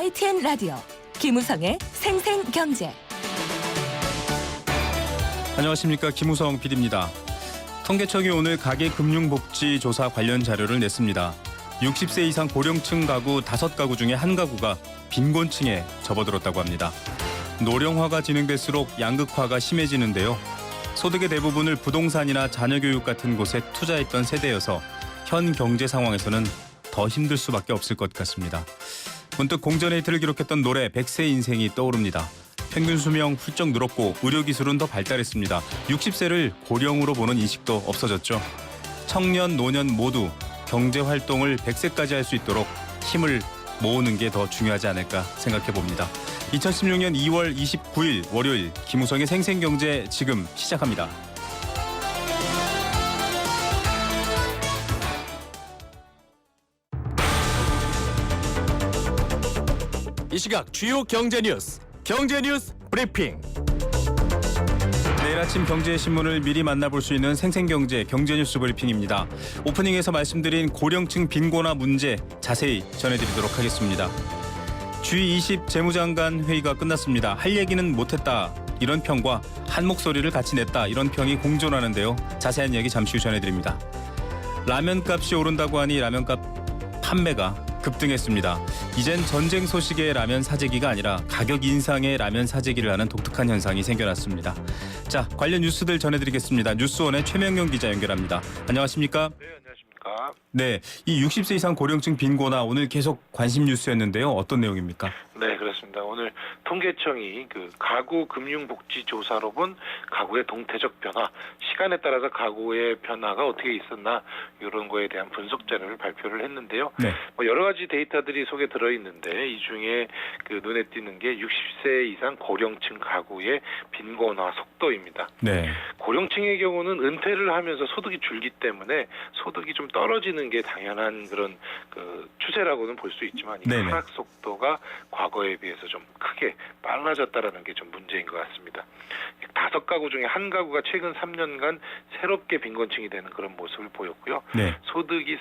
YTN 라디오 김우성의 생생경제. 안녕하십니까, 김우성 PD입니다. 통계청이 오늘 가계금융복지조사 관련 자료를 냈습니다. 60세 이상 고령층 가구 5가구 중에 1가구가 빈곤층에 접어들었다고 합니다. 노령화가 진행될수록 양극화가 심해지는데요. 소득의 대부분을 부동산이나 자녀교육 같은 곳에 투자했던 세대여서 현 경제 상황에서는 더 힘들 수밖에 없을 것 같습니다. 문득 공전에이트를 기록했던 노래 100세 인생이 떠오릅니다. 평균 수명 훌쩍 늘었고 의료기술은 더 발달했습니다. 60세를 고령으로 보는 인식도 없어졌죠. 청년, 노년 모두 경제활동을 100세까지 할 수 있도록 힘을 모으는 게 더 중요하지 않을까 생각해 봅니다. 2016년 2월 29일 월요일 김우성의 생생경제 지금 시작합니다. 이 시각 주요 경제 뉴스 브리핑. 내일 아침 경제신문을 미리 만나볼 수 있는 생생경제 경제뉴스 브리핑입니다. 오프닝에서 말씀드린 고령층 빈곤화 문제 자세히 전해드리도록 하겠습니다. G20 재무장관 회의가 끝났습니다. 할 얘기는 못했다 이런 평과 한 목소리를 같이 냈다 이런 평이 공존하는데요. 자세한 이야기 잠시 후 전해드립니다. 라면값이 오른다고 하니 라면값 판매가 급등했습니다. 이젠 전쟁 소식의 라면 사재기가 아니라 가격 인상의 라면 사재기를 하는 독특한 현상이 생겨났습니다. 자, 관련 뉴스들 전해드리겠습니다. 뉴스원의 최명용 기자 연결합니다. 안녕하십니까? 네, 안녕하십니까? 네, 이 60세 이상 고령층 빈곤화 오늘 계속 관심 뉴스였는데요. 어떤 내용입니까? 네, 그렇습니다. 오늘 통계청이 가구 금융복지 조사로 본 가구의 동태적 변화, 시간에 따라서 가구의 변화가 어떻게 있었나 이런 거에 대한 분석 자료를 발표를 했는데요. 네. 여러 가지 데이터들이 속에 들어 있는데 이 중에 눈에 띄는 게 60세 이상 고령층 가구의 빈곤화 속도입니다. 네. 고령층의 경우는 은퇴를 하면서 소득이 줄기 때문에 소득이 좀 떨어지는 게 당연한 그런 추세라고는 볼 수 있지만 이 하락 속도가 과거에 비해서 좀 크게 빨라졌다라는 게 좀 문제인 것 같습니다. 5가구 중에 1가구가 최근 3년간 새롭게 빈곤층이 되는 그런 모습을 보였고요. 네. 소득이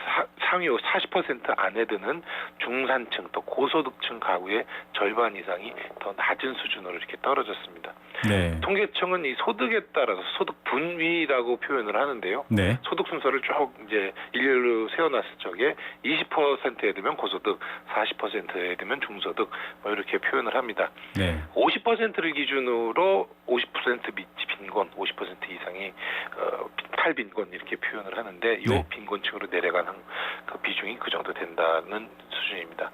상위 40% 안에 드는 중산층 또 고소득층 가구의 절반 이상이 더 낮은 수준으로 이렇게 떨어졌습니다. 네. 통계청은 이 소득에 따라서 소득 분위라고 표현을 하는데요. 네. 소득 순서를 쭉 이제 일렬로 세워놨을 적에 20%에 들면 고소득, 40%에 들면 중소득 뭐 이렇게 표현을 합니다. 네. 50%를 기준으로 50% 밑 빈곤, 50% 이상이 탈빈곤 이렇게 표현을 하는데 이 네. 빈곤층으로 내려가는 그 비중이 그 정도 된다는 수준입니다.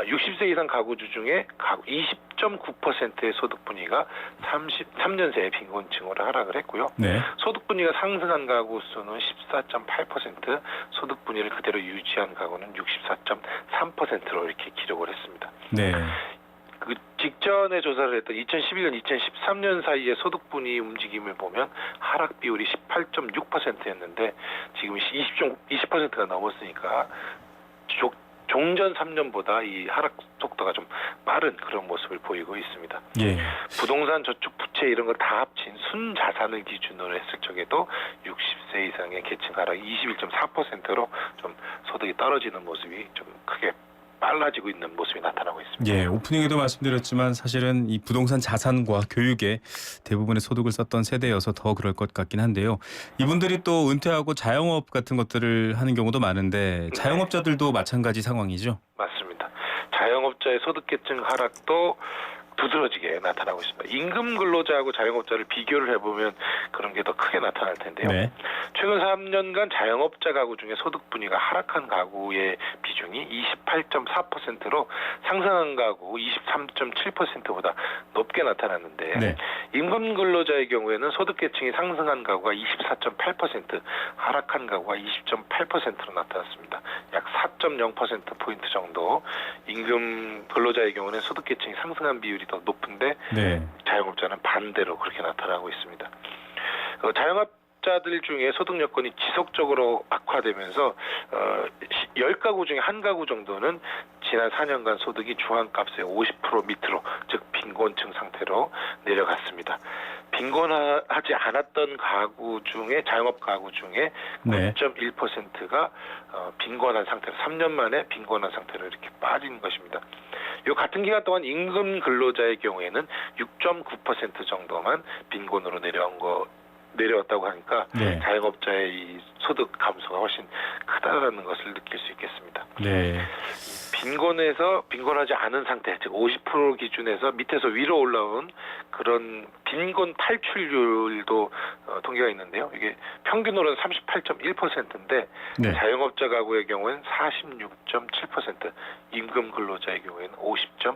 60세 이상 가구주 중에 20.9%의 소득 분위가 33년 새에 빈곤층으로 하락을 했고요. 네. 소득 분위가 상승한 가구 수는 14.8%, 소득 분위를 그대로 유지한 가구는 64.3%로 이렇게 기록을 했습니다. 네. 그 직전에 조사를 했던 2011년, 2013년 사이의 소득 분위 움직임을 보면 하락 비율이 18.6%였는데 지금 20%가 넘었으니까 종전 3년보다 이 하락 속도가 좀 빠른 그런 모습을 보이고 있습니다. 예. 부동산, 저축, 부채 이런 걸 다 합친 순자산을 기준으로 했을 적에도 60세 이상의 계층 하락 21.4%로 좀 소득이 떨어지는 모습이 좀 크게 빨라지고 있는 모습이 나타나고 있습니다. 예, 오프닝에도 말씀드렸지만 사실은 이 부동산 자산과 교육에 대부분의 소득을 썼던 세대여서 더 그럴 것 같긴 한데요. 이분들이 또 은퇴하고 자영업 같은 것들을 하는 경우도 많은데 자영업자들도 마찬가지 상황이죠? 맞습니다. 자영업자의 소득계층 하락도 두드러지게 나타나고 있습니다. 임금 근로자하고 자영업자를 비교를 해보면 그런 게 더 크게 나타날 텐데요. 네. 최근 3년간 자영업자 가구 중에 소득 분위가 하락한 가구의 비중이 28.4%로 상승한 가구 23.7%보다 높게 나타났는데 네. 임금 근로자의 경우에는 소득 계층이 상승한 가구가 24.8%, 하락한 가구가 20.8%로 나타났습니다. 약 4.0%포인트 정도 임금 근로자의 경우는 소득 계층이 상승한 비율이 더 높은데 네. 자영업자는 반대로 그렇게 나타나고 있습니다. 자영업자들 중에 소득 여건이 지속적으로 악화되면서 10가구 중에 1가구 정도는 지난 4년간 소득이 중앙값의 50% 밑으로 즉 빈곤층 상태로 내려갔습니다. 빈곤하지 않았던 가구 중에 자영업 가구 중에 네. 9.1%가 빈곤한 상태로 3년 만에 빈곤한 상태로 이렇게 빠진 것입니다. 요 같은 기간 동안 임금 근로자의 경우에는 6.9% 정도만 빈곤으로 내려왔다고 하니까 네. 자영업자의 이 소득 감소가 훨씬 크다라는 것을 느낄 수 있겠습니다. 네. 빈곤에서 빈곤하지 않은 상태, 즉 50% 기준에서 밑에서 위로 올라온 그런 빈곤 탈출률도 통계가 있는데요. 이게 평균으로는 38.1%인데 네. 자영업자 가구의 경우에는 46.7%, 임금 근로자의 경우에는 50.1%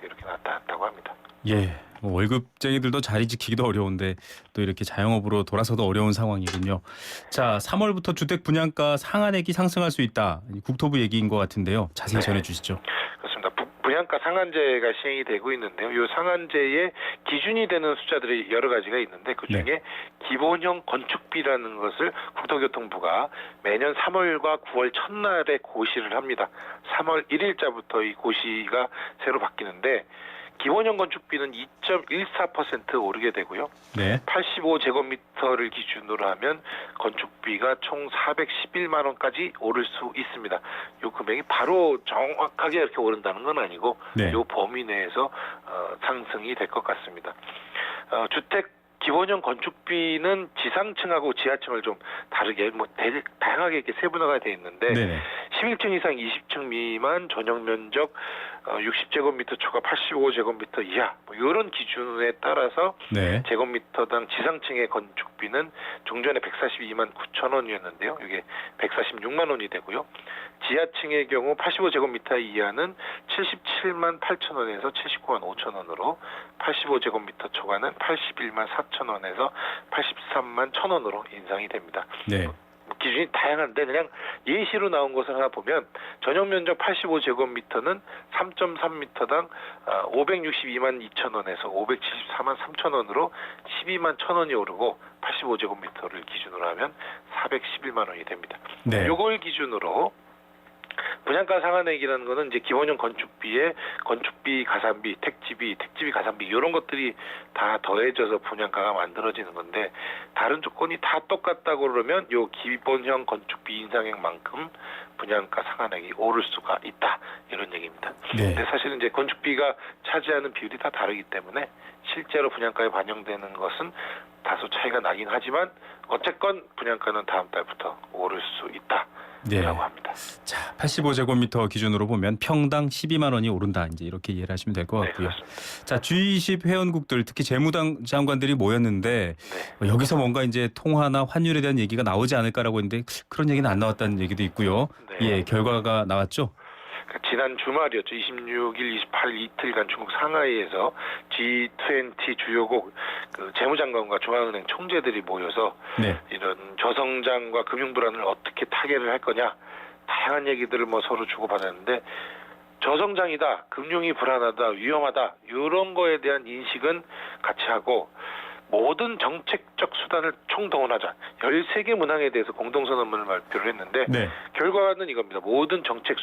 이렇게 나타났다고 합니다. 예. 뭐 월급쟁이들도 자리 지키기도 어려운데 또 이렇게 자영업으로 돌아서도 어려운 상황이군요. 자, 3월부터 주택 분양가 상한액이 상승할 수 있다. 국토부 얘기인 것 같은데요. 자세히 네. 전해주시죠. 그렇습니다. 분양가 상한제가 시행이 되고 있는데요. 이 상한제의 기준이 되는 숫자들이 여러 가지가 있는데 그중에 네. 기본형 건축비라는 것을 국토교통부가 매년 3월과 9월 첫날에 고시를 합니다. 3월 1일자부터 이 고시가 새로 바뀌는데 기본형 건축비는 2.14% 오르게 되고요. 네. 85제곱미터를 기준으로 하면 건축비가 총 411만 원까지 오를 수 있습니다. 이 금액이 바로 정확하게 이렇게 오른다는 건 아니고 네. 이 범위 내에서 상승이 될 것 같습니다. 주택 기본형 건축비는 지상층하고 지하층을 좀 다르게 다양하게 이렇게 세분화가 돼 있는데 네네. 11층 이상 20층 미만 전용 면적 60제곱미터 초과 85제곱미터 이하 이런 기준에 따라서 네. 제곱미터당 지상층의 건축비는 종전에 142만 9천 원이었는데요. 이게 146만 원이 되고요. 지하층의 경우 85제곱미터 이하는 77만 8천 원에서 79만 5천 원으로 85제곱미터 초과는 81만 4천 원에서 83만 1천 원으로 인상이 됩니다. 네. 기준이 다양한데 그냥 예시로 나온 것을 하나 보면 전용 면적 85제곱미터는 3.3m당 562만 2천 원에서 574만 3천 원으로 12만 1천 원이 오르고 85제곱미터를 기준으로 하면 411만 원이 됩니다. 네. 이걸 기준으로 분양가 상한액이라는 거는 이제 기본형 건축비에 건축비, 가산비, 택지비 가산비 이런 것들이 다 더해져서 분양가가 만들어지는 건데 다른 조건이 다 똑같다고 그러면 요 기본형 건축비 인상액만큼 분양가 상한액이 오를 수가 있다 이런 얘기입니다. 네. 근데 사실은 이제 건축비가 차지하는 비율이 다 다르기 때문에 실제로 분양가에 반영되는 것은 다소 차이가 나긴 하지만 어쨌건 분양가는 다음 달부터 오를 수 있다. 네. 라고 합니다. 자, 85제곱미터 기준으로 보면 평당 12만 원이 오른다. 이제 이렇게 이해를 하시면 될 것 같고요. 네, 그렇습니다. 자, G20 회원국들 특히 재무당 장관들이 모였는데 네. 여기서 뭔가 이제 통화나 환율에 대한 얘기가 나오지 않을까라고 했는데 그런 얘기는 안 나왔다는 얘기도 있고요. 네. 예, 결과가 나왔죠. 지난 주말이었죠. 26일, 28일 이틀간 중국 상하이에서 G20 주요국 재무장관과 중앙은행 총재들이 모여서 네. 이런 저성장과 금융 불안을 어떻게 타개를 할 거냐 다양한 얘기들을 서로 주고받았는데 저성장이다, 금융이 불안하다, 위험하다 이런 거에 대한 인식은 같이 하고 모든 정책적 수단을 총동원하자. 13개 문항에 대해서 공동선언문을 발표를 했는데 네. 결과는 이겁니다. 모든 정책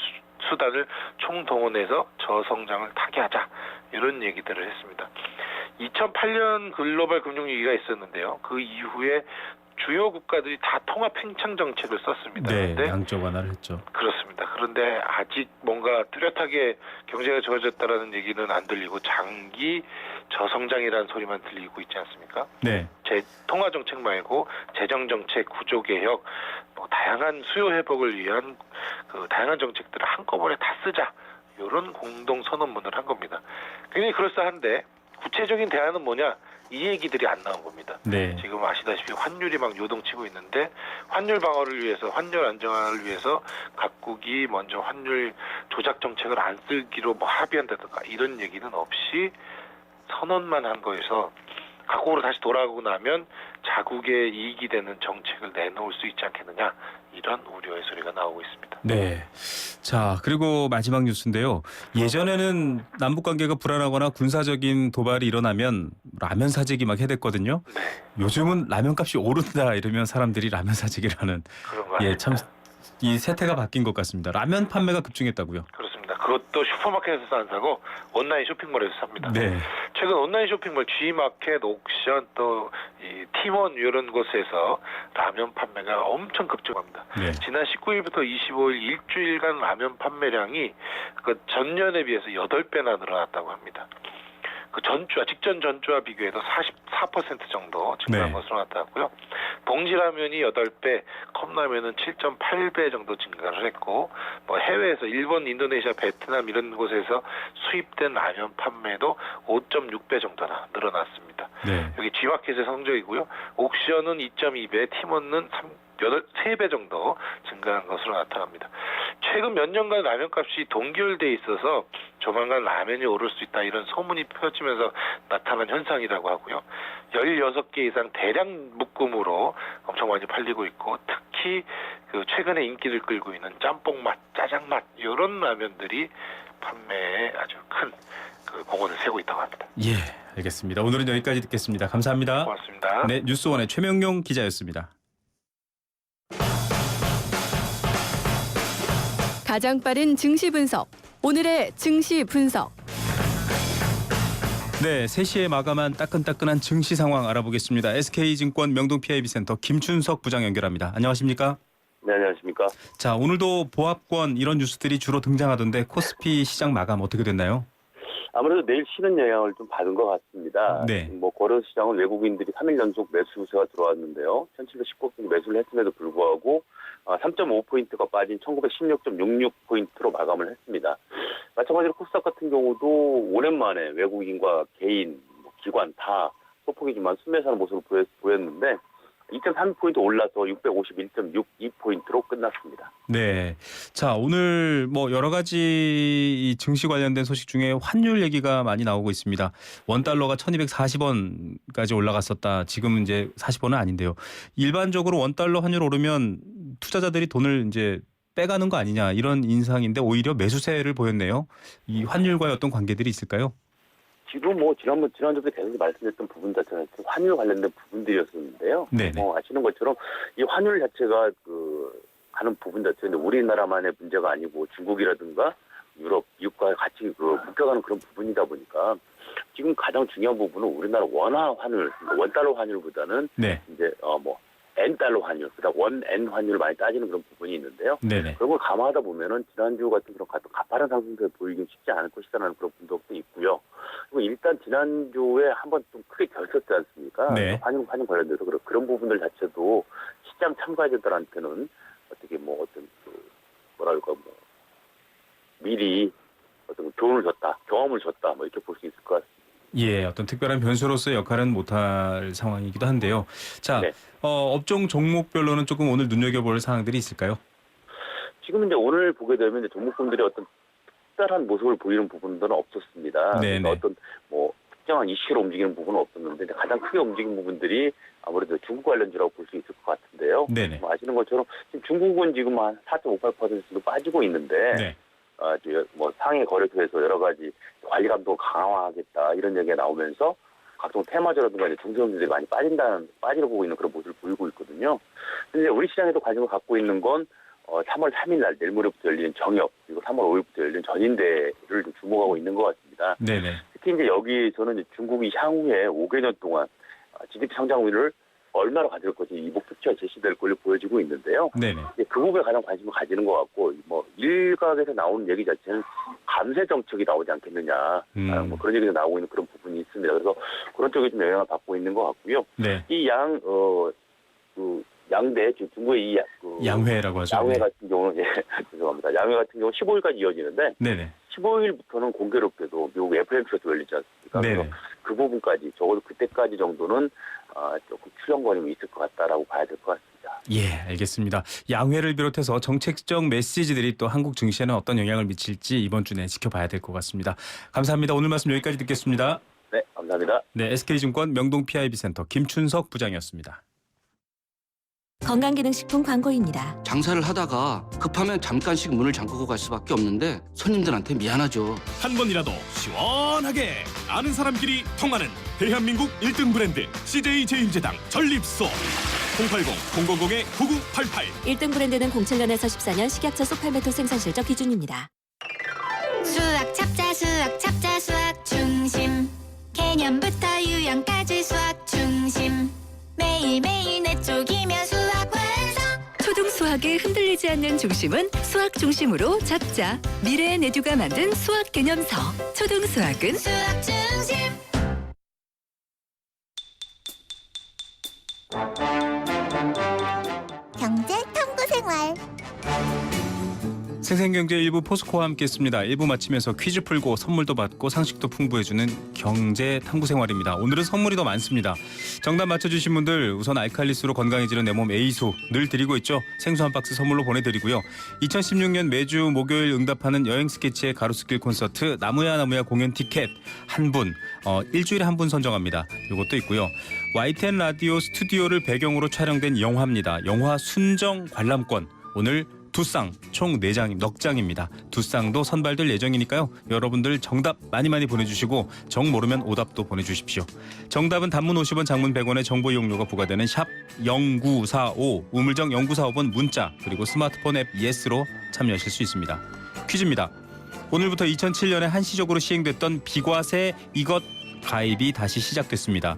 수단을 총동원해서 저성장을 타개하자. 이런 얘기들을 했습니다. 2008년 글로벌 금융위기가 있었는데요. 그 이후에 주요 국가들이 다 통합 팽창 정책을 썼습니다. 네, 그런데 양적 완화를 했죠. 그렇습니다. 그런데 아직 뭔가 뚜렷하게 경제가 좋아졌다라는 얘기는 안 들리고 장기 저성장이라는 소리만 들리고 있지 않습니까? 네. 통화 정책 말고 재정 정책, 구조 개혁, 다양한 수요 회복을 위한 다양한 정책들을 한꺼번에 다 쓰자. 이런 공동 선언문을 한 겁니다. 굉장히 그럴싸한데 구체적인 대안은 뭐냐? 이 얘기들이 안 나온 겁니다. 네. 지금 아시다시피 환율이 막 요동치고 있는데 환율 방어를 위해서 환율 안정화를 위해서 각국이 먼저 환율 조작 정책을 안 쓰기로 합의한다든가 이런 얘기는 없이 선언만 한 거에서 각국으로 다시 돌아가고 나면 자국의 이익이 되는 정책을 내놓을 수 있지 않겠느냐 이런 우려의 소리가 나오고 있습니다. 네. 자, 그리고 마지막 뉴스인데요. 예전에는 남북 관계가 불안하거나 군사적인 도발이 일어나면 라면 사재기 막 해댔거든요. 네, 요즘은 라면 값이 오른다 이러면 사람들이 라면 사재기를 하는 그런 거 아닙니까? 예, 참 이 세태가 바뀐 것 같습니다. 라면 판매가 급증했다고요. 그렇습니다. 그것도 슈퍼마켓에서 안 사고 온라인 쇼핑몰에서 삽니다. 네. 최근 온라인 쇼핑몰 G마켓, 옥션 또 이 팀원 이런 곳에서 라면 판매가 엄청 급증합니다. 네. 지난 19일부터 25일 일주일간 라면 판매량이 그 전년에 비해서 8배나 늘어났다고 합니다. 그 직전 전주와 비교해도 44% 정도 증가한 네. 것으로 나타났고요. 봉지라면이 8배, 컵라면은 7.8배 정도 증가를 했고, 뭐 해외에서 일본, 인도네시아, 베트남 이런 곳에서 수입된 라면 판매도 5.6배 정도나 늘어났습니다. 네. 여기 G마켓의 성적이고요. 옥션은 2.2배, 팀원은 3배 정도 증가한 것으로 나타납니다. 최근 몇 년간 라면값이 동결돼 있어서 조만간 라면이 오를 수 있다 이런 소문이 펴지면서 나타난 현상이라고 하고요. 16개 이상 대량 묶음으로 엄청 많이 팔리고 있고 특히 그 최근에 인기를 끌고 있는 짬뽕 맛, 짜장 맛 이런 라면들이 판매에 아주 큰 그 공헌을 세우고 있다고 합니다. 예, 알겠습니다. 오늘은 여기까지 듣겠습니다. 감사합니다. 고맙습니다. 네, 뉴스원의 최명용 기자였습니다. 가장 빠른 증시 분석. 오늘의 증시 분석. 네, 3시에 마감한 따끈따끈한 증시 상황 알아보겠습니다. SK증권 명동 PIB센터 김춘석 부장 연결합니다. 안녕하십니까? 네, 안녕하십니까. 자, 오늘도 보합권 이런 뉴스들이 주로 등장하던데 코스피 시장 마감 어떻게 됐나요? 아무래도 내일 쉬는 영향을 좀 받은 것 같습니다. 네. 뭐 거래 시장은 외국인들이 3일 연속 매수세가 들어왔는데요. 1719% 매수를 했음에도 불구하고 3.5포인트가 빠진 1916.66포인트로 마감을 했습니다. 마찬가지로 코스닥 같은 경우도 오랜만에 외국인과 개인, 기관 다 소폭이지만 순매수하는 모습을 보였는데 2.3포인트 올라서 651.62포인트로 끝났습니다. 네. 자, 오늘 뭐 여러 가지 이 증시 관련된 소식 중에 환율 얘기가 많이 나오고 있습니다. 원달러가 1240원까지 올라갔었다. 지금은 이제 40원은 아닌데요. 일반적으로 원달러 환율 오르면 투자자들이 돈을 이제 빼가는 거 아니냐 이런 인상인데 오히려 매수세를 보였네요. 이 환율과의 어떤 관계들이 있을까요? 지금 뭐 지난주에 계속 말씀드렸던 부분 자체는 환율 관련된 부분들이었었는데요. 네네. 아시는 것처럼 이 환율 자체가 가는 부분 자체는 우리나라만의 문제가 아니고 중국이라든가 유럽, 미국과 같이 묶여가는 그런 부분이다 보니까 지금 가장 중요한 부분은 우리나라 원화 환율, 원달러 환율보다는 네. 이제 N달러 환율, 그다음 원-N 환율을 많이 따지는 그런 부분이 있는데요. 네네. 그런 걸 감안하다 보면은 지난주 같은 그런 가파른 상승세를 보이긴 쉽지 않을 것이라는 그런 분석도 있고요. 그리고 일단 지난주에 한번 좀 크게 결쳤지 않습니까? 네. 환율 관련돼서 그런 부분들 자체도 시장 참가자들한테는 어떻게 미리 어떤 교훈을 줬다, 경험을 줬다, 이렇게 볼 수 있을 것 같습니다. 예, 어떤 특별한 변수로서의 역할은 못할 상황이기도 한데요. 자, 네. 업종 종목별로는 조금 오늘 눈여겨볼 사항들이 있을까요? 지금 이제 오늘 보게 되면 이제 종목군들이 어떤 특별한 모습을 보이는 부분들은 없었습니다. 네네. 그래서 어떤 특정한 이슈로 움직이는 부분은 없었는데 가장 크게 움직인 부분들이 아무래도 중국 관련주라고 볼 수 있을 것 같은데요. 네네. 아시는 것처럼 지금 중국은 지금 한 4.58% 빠지고 있는데 네. 상해 거래소에서 여러 가지 관리 감독을 강화하겠다 이런 얘기가 나오면서 각종 테마주라든가 중소형주들이 많이 빠지려 보고 있는 그런 모습을 보이고 있거든요. 근데 우리 시장에도 관심을 갖고 있는 건 3월 3일 날 내일 모레부터 열리는 정협 그리고 3월 5일부터 열리는 전인대를 좀 주목하고 있는 것 같습니다. 네네. 특히 이제 여기서는 중국이 향후에 5개년 동안 GDP 성장률을 얼마나 가질 것이 이 목표치가 제시될 걸로 보여지고 있는데요. 네네. 그 부분에 가장 관심을 가지는 것 같고, 일각에서 나오는 얘기 자체는 감세 정책이 나오지 않겠느냐, 그런 얘기가 나오고 있는 그런 부분이 있습니다. 그래서 그런 쪽에 좀 영향을 받고 있는 것 같고요. 네. 이 양대, 중국의 양회라고 하죠. 양회 네. 같은 경우는, 죄송합니다. 양회 같은 경우는 15일까지 이어지는데, 네네. 15일부터는 공교롭게도 미국 FOMC가 열리지 않습니까? 네네. 그래서 그 부분까지, 적어도 그때까지 정도는 조금 출렁거림이 있을 것 같다라고 봐야 될 것 같습니다. 예, 알겠습니다. 양회를 비롯해서 정책적 메시지들이 또 한국 증시에는 어떤 영향을 미칠지 이번 주 내 지켜봐야 될 것 같습니다. 감사합니다. 오늘 말씀 여기까지 듣겠습니다. 네, 감사합니다. 네, SK증권 명동 PIB센터 김춘석 부장이었습니다. 건강기능식품 광고입니다. 장사를 하다가 급하면 잠깐씩 문을 잠그고 갈 수밖에 없는데 손님들한테 미안하죠. 한 번이라도 시원하게 아는 사람끼리 통하는 대한민국 1등 브랜드 CJ 제일제당 전립소 080-000-9988 1등 브랜드는 07년에서 14년 식약처 소팔메토 생산 실적 기준입니다. 수학 찹자 수학 중심 개념부터 유형까지 수학 중심. 매일매일 내 쪽이면 수학 완성. 초등 수학에 흔들리지 않는 중심은 수학 중심으로 잡자. 미래의 내듀가 만든 수학 개념서. 초등 수학은 수학 중심. 경제 탐구 생활. 생생경제 1부 포스코와 함께했습니다. 1부 마치면서 퀴즈 풀고 선물도 받고 상식도 풍부해주는 경제 탐구생활입니다. 오늘은 선물이 더 많습니다. 정답 맞춰주신 분들 우선 알칼리수로 건강해지는 내 몸 A수 늘 드리고 있죠. 생수 한 박스 선물로 보내드리고요. 2016년 매주 목요일 응답하는 여행 스케치의 가로수길 콘서트 나무야 공연 티켓 한 분, 일주일에 한 분 선정합니다. 이것도 있고요. YTN 라디오 스튜디오를 배경으로 촬영된 영화입니다. 영화 순정 관람권 오늘 두 쌍, 총 4장, 넉 장입니다. 두 쌍도 선발될 예정이니까요. 여러분들 정답 많이 보내주시고 정 모르면 오답도 보내주십시오. 정답은 단문 50원, 장문 100원의 정보 이용료가 부과되는 샵 0945, 우물정 0945번 문자 그리고 스마트폰 앱 예스로 참여하실 수 있습니다. 퀴즈입니다. 오늘부터 2007년에 한시적으로 시행됐던 비과세 이것 가입이 다시 시작됐습니다.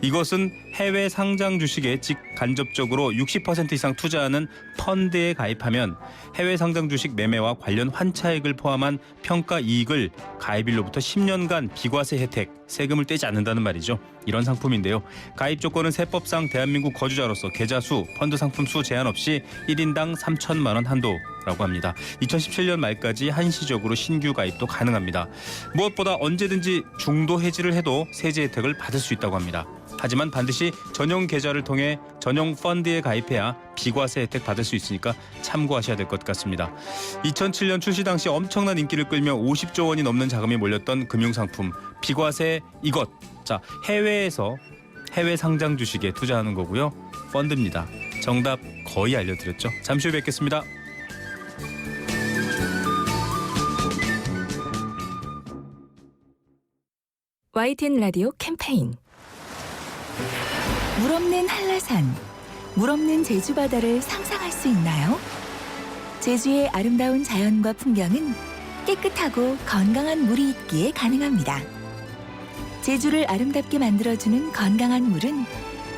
이것은 해외 상장 주식에 직간접적으로 60% 이상 투자하는 펀드에 가입하면 해외 상장 주식 매매와 관련 환차액을 포함한 평가 이익을 가입일로부터 10년간 비과세 혜택, 세금을 떼지 않는다는 말이죠. 이런 상품인데요. 가입 조건은 세법상 대한민국 거주자로서 계좌 수, 펀드 상품 수 제한 없이 1인당 3천만 원 한도라고 합니다. 2017년 말까지 한시적으로 신규 가입도 가능합니다. 무엇보다 언제든지 중도 해지를 해도 세제 혜택을 받을 수 있다고 합니다. 하지만 반드시 전용 계좌를 통해 전용 펀드에 가입해야 비과세 혜택 받을 수 있으니까 참고하셔야 될 것 같습니다. 2007년 출시 당시 엄청난 인기를 끌며 50조 원이 넘는 자금이 몰렸던 금융상품 비과세 이것. 자, 해외에서 해외 상장 주식에 투자하는 거고요. 펀드입니다. 정답 거의 알려드렸죠. 잠시 후에 뵙겠습니다. YTN 라디오 캠페인. 물 없는 한라산, 물 없는 제주 바다를 상상할 수 있나요? 제주의 아름다운 자연과 풍경은 깨끗하고 건강한 물이 있기에 가능합니다. 제주를 아름답게 만들어주는 건강한 물은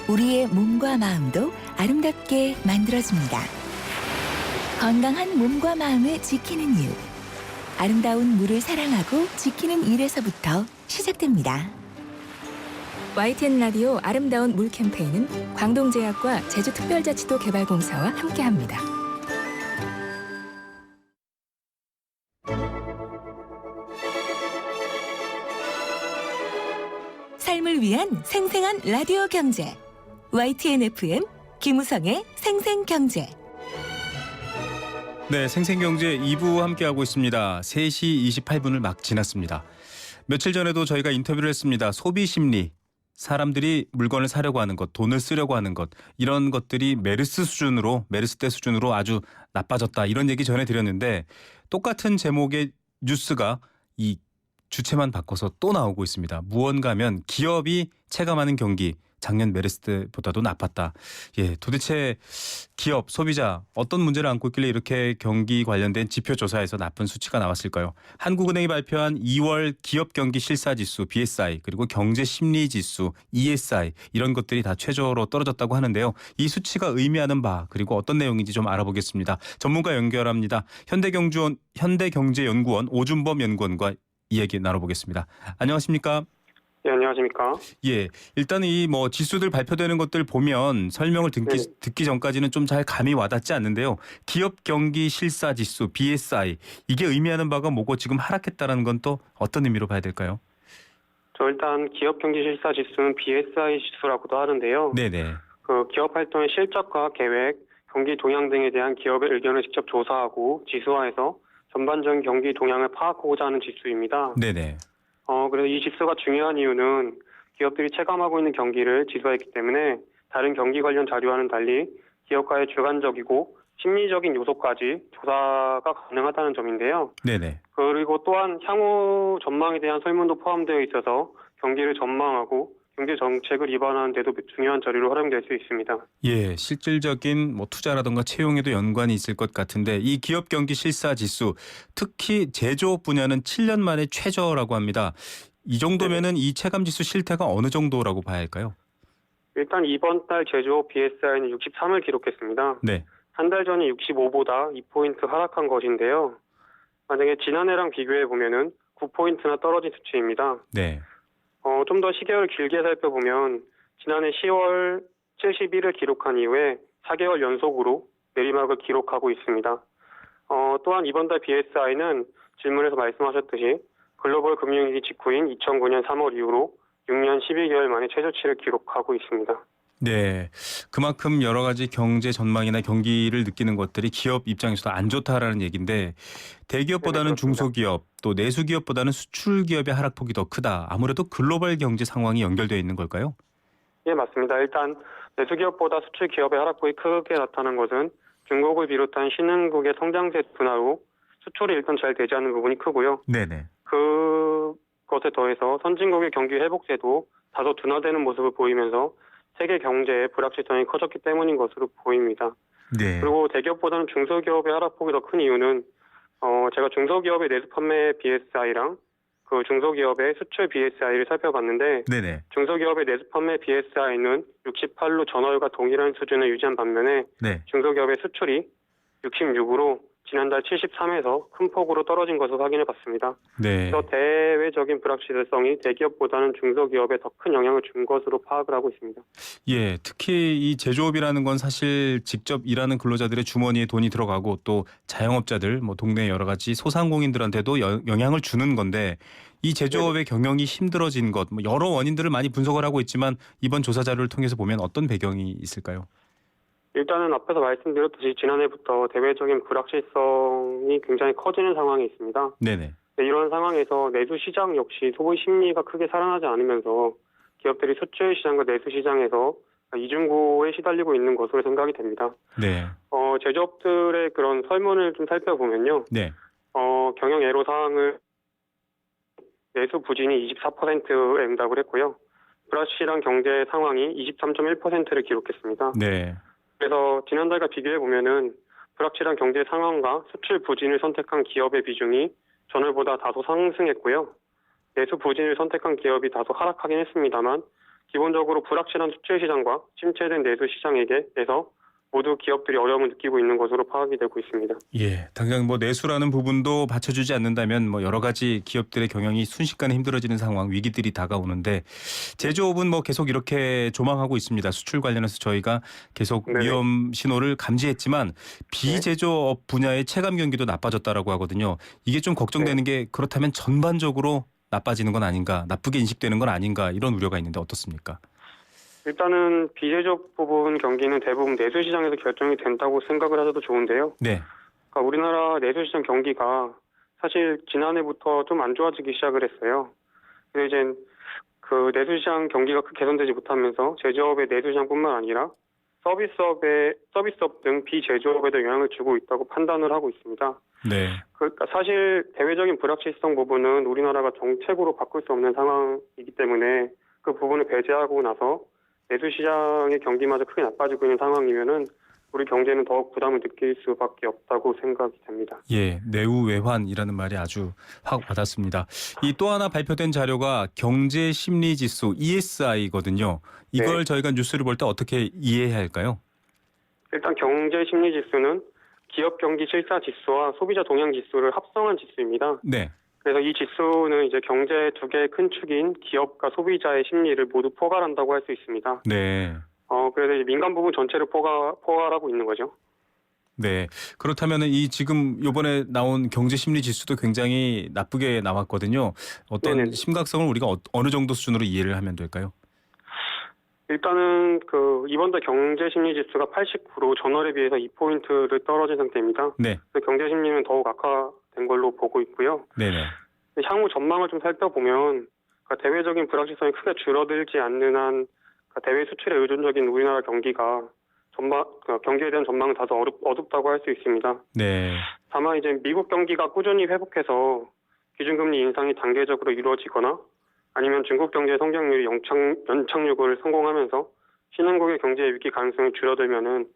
우리의 몸과 마음도 아름답게 만들어줍니다. 건강한 몸과 마음을 지키는 일. 아름다운 물을 사랑하고 지키는 일에서부터 시작됩니다. YTN 라디오 아름다운 물 캠페인은 광동제약과 제주특별자치도 개발공사와 함께합니다. 삶을 위한 생생한 라디오 경제. YTN FM 김우성의 생생경제. 네, 생생경제 2부 함께하고 있습니다. 3시 28분을 막 지났습니다. 며칠 전에도 저희가 인터뷰를 했습니다. 소비 심리, 사람들이 물건을 사려고 하는 것, 돈을 쓰려고 하는 것, 이런 것들이 메르스 때 수준으로 아주 나빠졌다. 이런 얘기 전해드렸는데 똑같은 제목의 뉴스가 이 주체만 바꿔서 또 나오고 있습니다. 무언가면 기업이 체감하는 경기, 작년 메르스 때보다도 나빴다. 예, 도대체 기업, 소비자 어떤 문제를 안고 있길래 이렇게 경기 관련된 지표 조사에서 나쁜 수치가 나왔을까요? 한국은행이 발표한 2월 기업 경기 실사지수 BSI 그리고 경제심리지수 ESI 이런 것들이 다 최저로 떨어졌다고 하는데요. 이 수치가 의미하는 바 그리고 어떤 내용인지 좀 알아보겠습니다. 전문가 연결합니다. 현대경제연구원 오준범 연구원과 이 얘기 나눠보겠습니다. 안녕하십니까? 네, 안녕하십니까? 예, 일단 이 지수들 발표되는 것들 보면 설명을 듣기 전까지는 좀 잘 감이 와닿지 않는데요. 기업 경기 실사 지수 BSI 이게 의미하는 바가 뭐고 지금 하락했다라는 건 또 어떤 의미로 봐야 될까요? 일단 기업 경기 실사 지수는 BSI 지수라고도 하는데요. 네네. 그 기업 활동의 실적과 계획, 경기 동향 등에 대한 기업의 의견을 직접 조사하고 지수화해서 전반적인 경기 동향을 파악하고자 하는 지수입니다. 네네. 그래서 이 지수가 중요한 이유는 기업들이 체감하고 있는 경기를 지수화했기 때문에 다른 경기 관련 자료와는 달리 기업가의 주관적이고 심리적인 요소까지 조사가 가능하다는 점인데요. 네네. 그리고 또한 향후 전망에 대한 설문도 포함되어 있어서 경기를 전망하고 경제 정책을 입안하는 데도 중요한 자료로 활용될 수 있습니다. 예, 실질적인 투자라든가 채용에도 연관이 있을 것 같은데 이 기업 경기 실사 지수 특히 제조업 분야는 7년 만에 최저라고 합니다. 이 정도면은 이 체감 지수 실태가 어느 정도라고 봐야 할까요? 일단 이번 달 제조업 BSI는 63을 기록했습니다. 네. 한 달 전이 65보다 2포인트 하락한 것인데요. 만약에 지난해랑 비교해 보면은 9포인트나 떨어진 수치입니다. 네. 좀 더 시계를 길게 살펴보면 지난해 10월 71을 기록한 이후에 4개월 연속으로 내리막을 기록하고 있습니다. 또한 이번 달 BSI는 질문에서 말씀하셨듯이 글로벌 금융위기 직후인 2009년 3월 이후로 6년 12개월 만에 최저치를 기록하고 있습니다. 네. 그만큼 여러 가지 경제 전망이나 경기를 느끼는 것들이 기업 입장에서도 안 좋다라는 얘기인데 대기업보다는 네, 중소기업 또 내수기업보다는 수출기업의 하락폭이 더 크다. 아무래도 글로벌 경제 상황이 연결되어 있는 걸까요? 예, 맞습니다. 일단 내수기업보다 수출기업의 하락폭이 크게 나타난 것은 중국을 비롯한 신흥국의 성장세 둔화로 수출이 일단 잘 되지 않는 부분이 크고요. 네네. 그것에 더해서 선진국의 경기 회복세도 다소 둔화되는 모습을 보이면서 세계 경제의 불확실성이 커졌기 때문인 것으로 보입니다. 네. 그리고 대기업보다는 중소기업의 하락폭이 더 큰 이유는 제가 중소기업의 내수 판매 BSI랑 그 중소기업의 수출 BSI를 살펴봤는데 네네. 중소기업의 내수 판매 BSI는 68로 전월과 동일한 수준을 유지한 반면에 네. 중소기업의 수출이 66으로 지난달 73에서 큰 폭으로 떨어진 것을 확인해 봤습니다. 네. 그래서 대외적인 불확실성이 대기업보다는 중소기업에 더 큰 영향을 준 것으로 파악을 하고 있습니다. 예, 특히 이 제조업이라는 건 사실 직접 일하는 근로자들의 주머니에 돈이 들어가고 또 자영업자들, 뭐 동네 여러 가지 소상공인들한테도 영향을 주는 건데 이 제조업의 경영이 힘들어진 것, 뭐 여러 원인들을 많이 분석을 하고 있지만 이번 조사 자료를 통해서 보면 어떤 배경이 있을까요? 일단은 앞에서 말씀드렸듯이 지난해부터 대외적인 불확실성이 굉장히 커지는 상황이 있습니다. 네네. 이런 상황에서 내수 시장 역시 소비 심리가 크게 살아나지 않으면서 기업들이 수출 시장과 내수 시장에서 이중구에 시달리고 있는 것으로 생각이 됩니다. 네. 제조업들의 그런 설문을 좀 살펴보면요. 네. 경영 애로 사항을 내수 부진이 24%에 응답을 했고요. 불확실한 경제 상황이 23.1%를 기록했습니다. 네. 그래서 지난달과 비교해 보면은 불확실한 경제 상황과 수출 부진을 선택한 기업의 비중이 전월보다 다소 상승했고요. 내수 부진을 선택한 기업이 다소 하락하긴 했습니다만 기본적으로 불확실한 수출 시장과 침체된 내수 시장에게서 모두 기업들이 어려움을 느끼고 있는 것으로 파악이 되고 있습니다. 예, 당장 뭐 내수라는 부분도 받쳐주지 않는다면 뭐 여러 가지 기업들의 경영이 순식간에 힘들어지는 상황, 위기들이 다가오는데 제조업은 뭐 계속 이렇게 조망하고 있습니다. 수출 관련해서 저희가 계속 네네. 위험 신호를 감지했지만 비제조업 분야의 체감 경기도 나빠졌다라고 하거든요. 이게 좀 걱정되는 게 그렇다면 전반적으로 나빠지는 건 아닌가, 나쁘게 인식되는 건 아닌가 이런 우려가 있는데 어떻습니까? 일단은 비제조업 부분 경기는 대부분 내수 시장에서 결정이 된다고 생각을 하셔도 좋은데요. 네. 그러니까 우리나라 내수 시장 경기가 사실 지난해부터 좀 안 좋아지기 시작을 했어요. 그래서 이제 그 내수 시장 경기가 개선되지 못하면서 제조업의 내수 시장뿐만 아니라 서비스업 등 비제조업에도 영향을 주고 있다고 판단을 하고 있습니다. 네. 그러니까 사실 대외적인 불확실성 부분은 우리나라가 정책으로 바꿀 수 없는 상황이기 때문에 그 부분을 배제하고 나서 내수 시장의 경기마저 크게 나빠지고 있는 상황이면은 우리 경제는 더욱 부담을 느낄 수밖에 없다고 생각이 됩니다. 예, 내우외환이라는 말이 아주 확 와닿습니다. 이 또 하나 발표된 자료가 경제심리지수 ESI거든요. 이걸 네. 저희가 뉴스를 볼 때 어떻게 이해해야 할까요? 일단 경제심리지수는 기업 경기 실사 지수와 소비자 동향 지수를 합성한 지수입니다. 네. 그래서 이 지수는 이제 경제 두 개의 큰 축인 기업과 소비자의 심리를 모두 포괄한다고 할 수 있습니다. 네. 그래서 이제 민간 부분 전체를 포괄하고 있는 거죠. 네. 그렇다면은 이 지금 이번에 나온 경제심리 지수도 굉장히 나쁘게 나왔거든요. 어떤 네네. 심각성을 우리가 어느 정도 수준으로 이해를 하면 될까요? 일단은 이번 달 경제심리 지수가 89로 전월에 비해서 2포인트를 떨어진 상태입니다. 네. 그래서 경제심리는 더욱 악화된 걸로 보고 있고요. 네네. 향후 전망을 좀 살펴보면 대외적인 불확실성이 크게 줄어들지 않는 한 대외 수출에 의존적인 우리나라 경기가 경기에 대한 전망은 다소 어둡다고 할 수 있습니다. 네. 다만 이제 미국 경기가 꾸준히 회복해서 기준금리 인상이 단계적으로 이루어지거나 아니면 중국 경제의 성장률이 연착륙을 성공하면서 신흥국의 경제 위기 가능성이 줄어들면은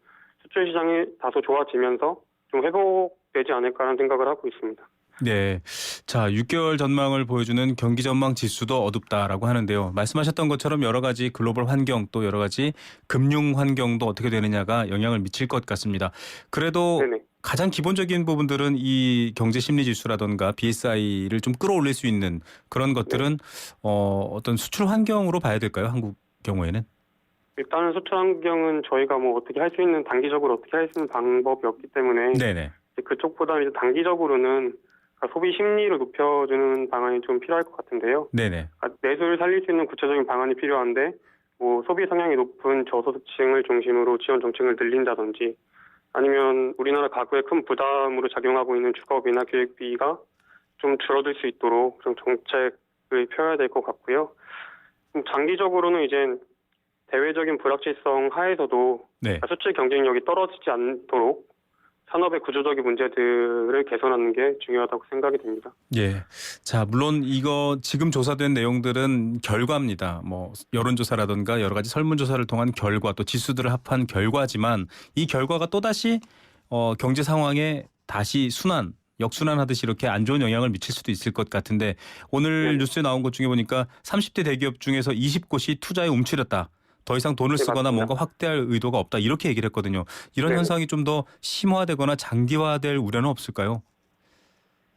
수출 시장이 다소 좋아지면서 좀 회복되지 않을까라는 생각을 하고 있습니다. 네. 자, 6개월 전망을 보여주는 경기 전망 지수도 어둡다라고 하는데요. 말씀하셨던 것처럼 여러 가지 글로벌 환경 또 여러 가지 금융 환경도 어떻게 되느냐가 영향을 미칠 것 같습니다. 그래도 네네. 가장 기본적인 부분들은 이 경제 심리 지수라든가 BSI를 좀 끌어올릴 수 있는 그런 것들은 어떤 수출 환경으로 봐야 될까요? 한국 경우에는? 일단은 수출 환경은 저희가 뭐 어떻게 할 수 있는 단기적으로 어떻게 할 수 있는 방법이 없기 때문에 네네. 그쪽보다 이제 단기적으로는 소비 심리를 높여주는 방안이 좀 필요할 것 같은데요. 네네. 내수를 살릴 수 있는 구체적인 방안이 필요한데 뭐 소비 성향이 높은 저소득층을 중심으로 지원 정책을 늘린다든지 아니면 우리나라 가구에 큰 부담으로 작용하고 있는 주거비나 교육비가 좀 줄어들 수 있도록 좀 정책을 펴야 될 것 같고요. 장기적으로는 이제 대외적인 불확실성 하에서도 네. 수출 경쟁력이 떨어지지 않도록 산업의 구조적인 문제들을 개선하는 게 중요하다고 생각이 됩니다. 예. 자, 물론 이거 지금 조사된 내용들은 결과입니다. 뭐 여론조사라든가 여러 가지 설문조사를 통한 결과 또 지수들을 합한 결과지만 이 결과가 또다시 경제 상황에 다시 역순환하듯이 이렇게 안 좋은 영향을 미칠 수도 있을 것 같은데 오늘 뉴스에 나온 것 중에 보니까 30대 대기업 중에서 20곳이 투자에 움츠렸다. 더 이상 돈을 쓰거나 맞습니다. 뭔가 확대할 의도가 없다. 이렇게 얘기를 했거든요. 이런 네. 현상이 좀 더 심화되거나 장기화될 우려는 없을까요?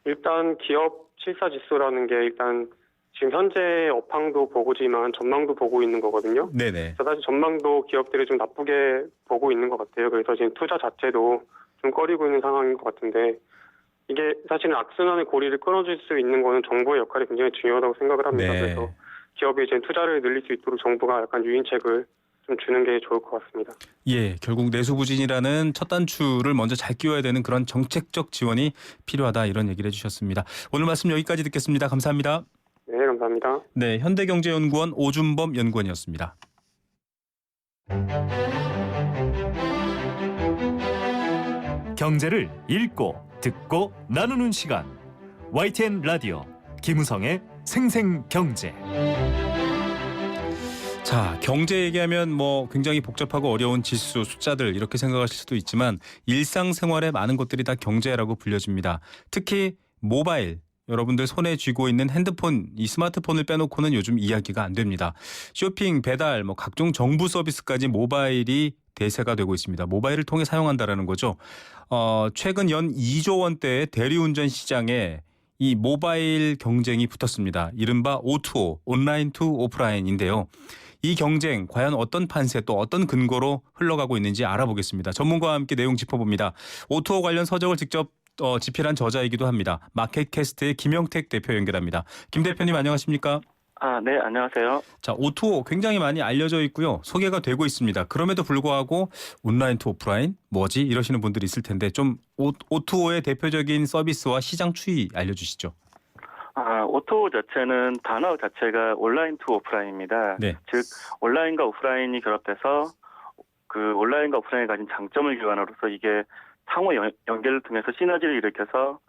일단 기업 실사지수라는 게 일단 지금 현재 업황도 보고지만 전망도 보고 있는 거거든요. 네네. 그래서 사실 전망도 기업들이 좀 나쁘게 보고 있는 것 같아요. 그래서 지금 투자 자체도 좀 꺼리고 있는 상황인 것 같은데 이게 사실은 악순환의 고리를 끊어줄 수 있는 거는 정부의 역할이 굉장히 중요하다고 생각을 합니다. 네. 그래서 기업이 이제 투자를 늘릴 수 있도록 정부가 약간 유인책을 좀 주는 게 좋을 것 같습니다. 예, 결국 내수부진이라는 첫 단추를 먼저 잘 끼워야 되는 그런 정책적 지원이 필요하다 이런 얘기를 해주셨습니다. 오늘 말씀 여기까지 듣겠습니다. 감사합니다. 네, 감사합니다. 네, 현대경제연구원 오준범 연구원이었습니다. 경제를 읽고 듣고 나누는 시간. YTN 라디오 김우성의 생생경제. 자, 경제 얘기하면 뭐 굉장히 복잡하고 어려운 지수, 숫자들 이렇게 생각하실 수도 있지만 일상생활의 많은 것들이 다 경제라고 불려집니다. 특히 모바일, 여러분들 손에 쥐고 있는 핸드폰, 이 스마트폰을 빼놓고는 요즘 이야기가 안 됩니다. 쇼핑, 배달, 뭐 각종 정부 서비스까지 모바일이 대세가 되고 있습니다. 모바일을 통해 사용한다라는 거죠. 최근 연 2조 원대의 대리운전 시장에 이 모바일 경쟁이 붙었습니다. 이른바 O2O, 온라인 투 오프라인인데요. 이 경쟁 과연 어떤 판세 또 어떤 근거로 흘러가고 있는지 알아보겠습니다. 전문가와 함께 내용 짚어봅니다. O2O 관련 서적을 직접 집필한 저자이기도 합니다. 마켓캐스트의 김영택 대표 연결합니다. 김 대표님 안녕하십니까? 네, 안녕하세요. 자, O2O 굉장히 많이 알려져 있고요. 소개가 되고 있습니다. 그럼에도 불구하고 온라인 투 오프라인 뭐지? 이러시는 분들이 있을 텐데 좀 O2O의 대표적인 서비스와 시장 추이 알려주시죠. O2O 자체는 단어 자체가 온라인 투 오프라인입니다. 네. 즉 온라인과 오프라인이 결합돼서 그 온라인과 오프라인이 가진 장점을 기반으로서 이게 상호 연결을 통해서 시너지를 일으켜서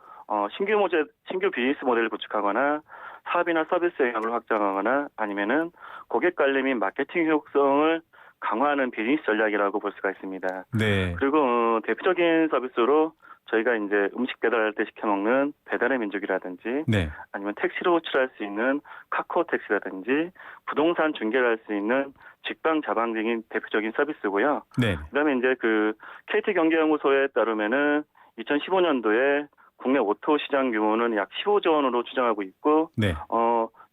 신규 비즈니스 모델을 구축하거나 사업이나 서비스 영역을 확장하거나 아니면은 고객 관리 및 마케팅 효율성을 강화하는 비즈니스 전략이라고 볼 수가 있습니다. 네. 그리고 대표적인 서비스로 저희가 이제 음식 배달할 때 시켜 먹는 배달의 민족이라든지 네. 아니면 택시로 호출할 수 있는 카카오 택시라든지 부동산 중개를 할 수 있는 직방 자방 등이 대표적인 서비스고요. 네. 그다음에 이제 그 KT 경제연구소에 따르면은 2015년도에 국내 오토 시장 규모는 약 15조 원으로 추정하고 있고, 네.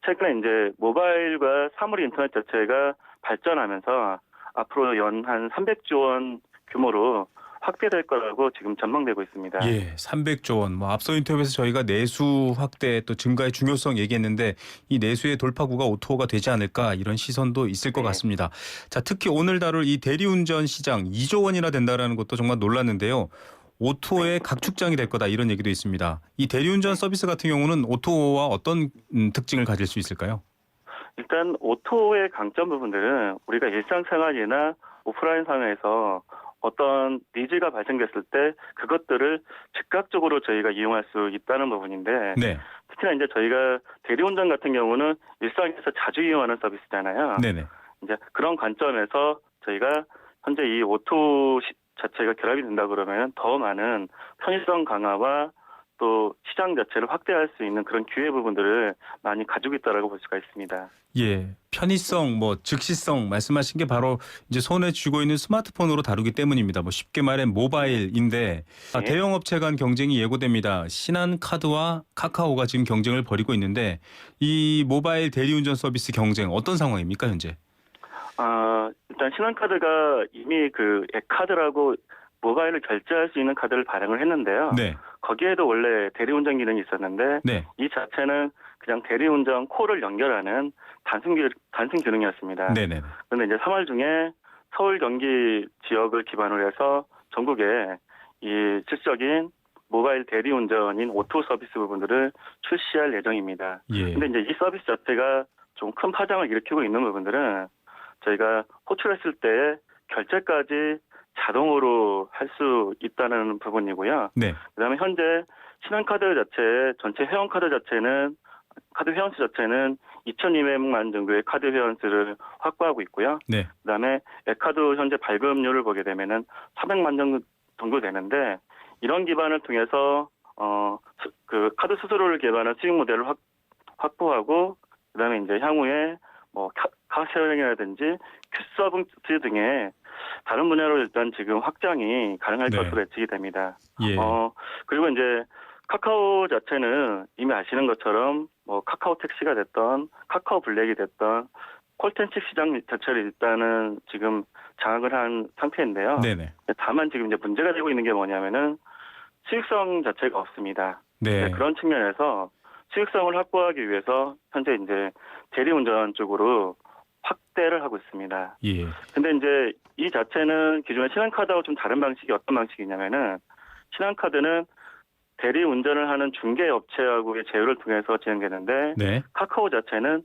최근에 이제 모바일과 사물 인터넷 자체가 발전하면서 앞으로 연 한 300조 원 규모로 확대될 거라고 지금 전망되고 있습니다. 예, 300조 원. 뭐 앞서 인터뷰에서 저희가 내수 확대 또 증가의 중요성 얘기했는데 이 내수의 돌파구가 O2O가 되지 않을까 이런 시선도 있을 것 같습니다. 자, 특히 오늘 다룰 이 대리운전 시장 2조 원이나 된다라는 것도 정말 놀랐는데요. O2O의 각축장이 될 거다 이런 얘기도 있습니다. 이 대리운전 서비스 같은 경우는 O2O와 어떤 특징을 가질 수 있을까요? 일단 O2O의 강점 부분들은 우리가 일상생활이나 오프라인 상황에서 어떤 니즈가 발생됐을 때 그것들을 즉각적으로 저희가 이용할 수 있다는 부분인데 네. 특히나 이제 저희가 대리운전 같은 경우는 일상에서 자주 이용하는 서비스잖아요. 네네. 이제 그런 관점에서 저희가 현재 이 O2O 자체가 결합이 된다 그러면 더 많은 편의성 강화와 또 시장 자체를 확대할 수 있는 그런 기회 부분들을 많이 가지고 있다라고 볼 수가 있습니다. 예, 편의성, 뭐 즉시성 말씀하신 게 바로 이제 손에 쥐고 있는 스마트폰으로 다루기 때문입니다. 뭐 쉽게 말해 모바일인데 예. 대형 업체 간 경쟁이 예고됩니다. 신한카드와 카카오가 지금 경쟁을 벌이고 있는데 이 모바일 대리운전 서비스 경쟁 어떤 상황입니까 현재? 일단 신한카드가 이미 그 액카드라고 모바일을 결제할 수 있는 카드를 발행을 했는데요. 네, 거기에도 원래 대리운전 기능이 있었는데 네, 이 자체는 그냥 대리운전 콜을 연결하는 단순 기능이었습니다. 네, 네, 그런데 이제 3월 중에 서울 경기 지역을 기반으로 해서 전국에 이 실질적인 모바일 대리운전인 오토 서비스 부분들을 출시할 예정입니다. 예, 근데 이제 이 서비스 자체가 좀 큰 파장을 일으키고 있는 부분들은 저희가 호출했을 때 결제까지 자동으로 할 수 있다는 부분이고요. 네, 그다음에 현재 신한카드 자체 전체 회원카드 자체는 카드 회원수 자체는 2,200만 정도의 카드 회원수를 확보하고 있고요. 네, 그다음에 액카드 현재 발급률을 보게 되면은 400만 정도 되는데 이런 기반을 통해서 그 카드 수수료를 기반한 수익 모델을 확보하고 그다음에 이제 향후에 뭐 카쉐어링이라든지 큐서비스 등의 다른 분야로 일단 지금 확장이 가능할 네. 것으로 예측이 됩니다. 예, 그리고 이제 카카오 자체는 이미 아시는 것처럼 뭐 카카오 택시가 됐던 카카오 블랙이 됐던 콜텐식 시장 자체를 일단은 지금 장악을 한 상태인데요. 네, 네, 다만 지금 이제 문제가 되고 있는 게 뭐냐면은 수익성 자체가 없습니다. 네, 그런 측면에서 수익성을 확보하기 위해서 현재 이제 대리운전 쪽으로 확대를 하고 있습니다. 예, 근데 이제 이 자체는 기존의 신한카드하고 좀 다른 방식이 어떤 방식이냐면은 신한카드는 대리운전을 하는 중개업체하고의 제휴를 통해서 진행되는데 네, 카카오 자체는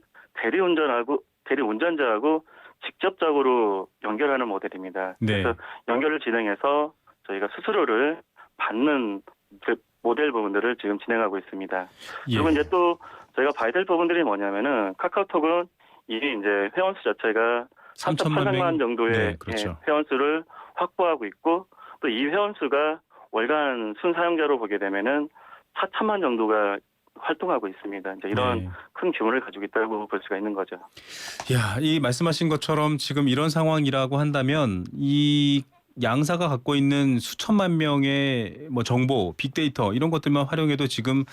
대리운전자하고 직접적으로 연결하는 모델입니다. 네, 그래서 연결을 진행해서 저희가 수수료를 받는 그 모델 부분들을 지금 진행하고 있습니다. 예, 그리고 이제 또 저희가 봐야 될 부분들이 뭐냐면은 카카오톡은 이미 이제 회원수 자체가 3,800만 정도의 네, 그렇죠. 예, 회원수를 확보하고 있고 또 이 회원수가 월간 순사용자로 보게 되면은 4천만 정도가 활동하고 있습니다. 이제 이런 네. 큰 규모를 가지고 있다고 볼 수가 있는 거죠. 야, 이 말씀하신 것처럼 지금 이런 상황이라고 한다면 이 양사가 갖고 있는 수천만 명의 뭐 정보, 빅데이터 이런 것들만 활용해도 지금